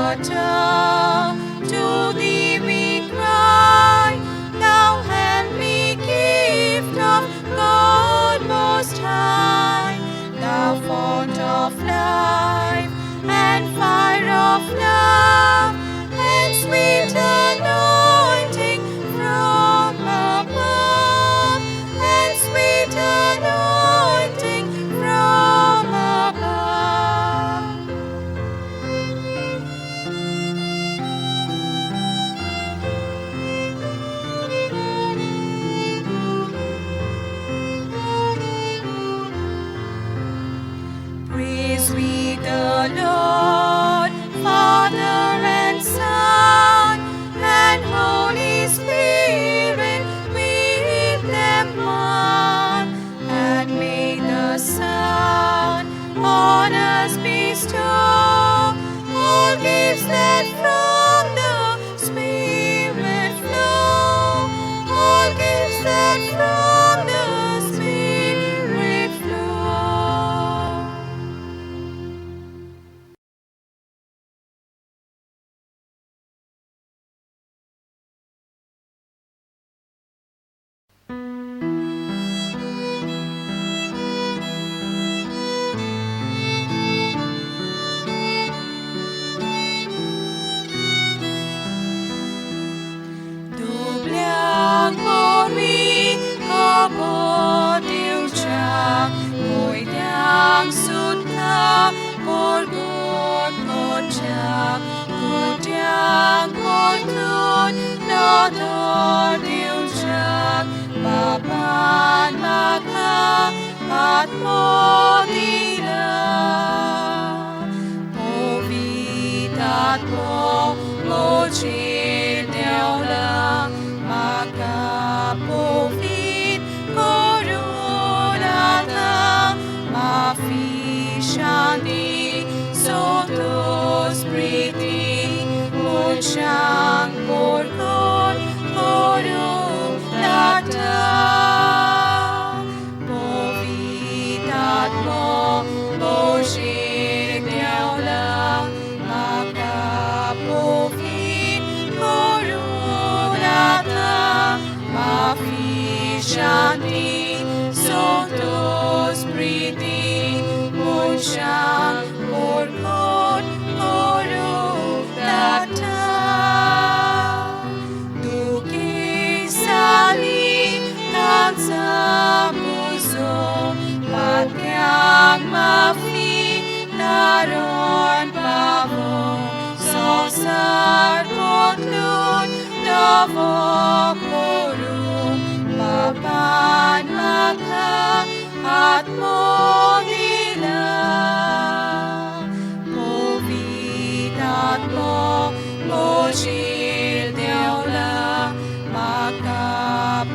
Comforter, to thee we cry, thou heavenly gift of God Most High, thou fount of life and fire of love, and sweet anointing from above, and sweet anointing from above. Praise we the Lord, Father and Son, and Holy Spirit, with them one. And may the Son on us bestow all gifts that from the Spirit flow, all gifts that from the Spirit flow. Doblang pori kapot diucap, ngồi đang sút ka porgot kocap, kutiang kotun nator diucap, papan maka at modila, povitat mo mochil lang makapovit korunata mafishani sotos priti muchang porkon korunata povitat mo mochil lang makapovit korunata mafishani sotos priti muchang porkon korunata duki sali kansa puso patyang mafi naron pavo sosar kotlun davo korum papan maka at modila povitat mo mochil lang makapovit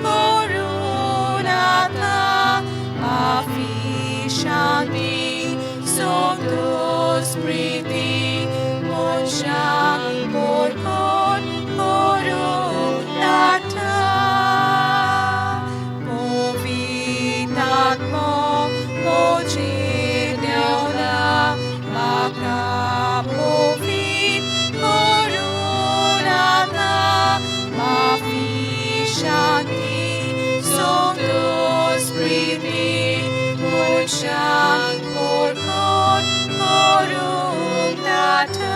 korunata mafishani sotos priti muchang porkon korunata povitat mo mochil lang makapovit korunata mafishani sotos priti muchang porkon korunata.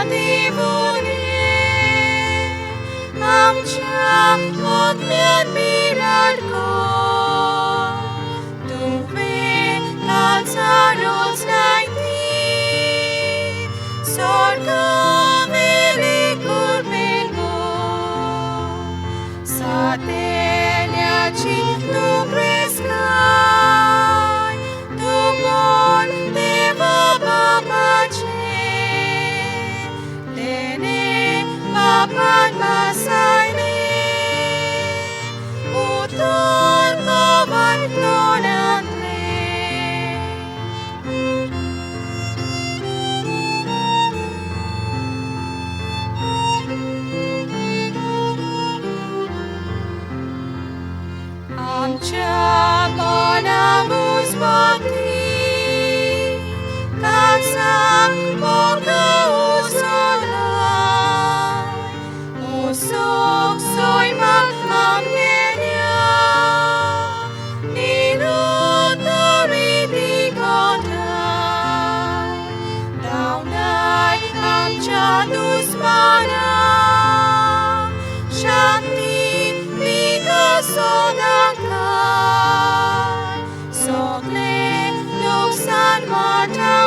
देवोने आमच्या आत्म्यात बिराडको तुवे काचा रोज नाहीती स्वर्गा वेली कुर्बेनो सातेल्याची तू प्रेस्काय तू बोल देवा बापाचे तेने बापान मासायले उतर कवन तोडातले आमच्या मनामुस भक्ती काचा Moga उसोलाय उसोक सोयmak amgenia ninutori digotai daunai amcha duspana shakti vigasodangkai sokle luksan mata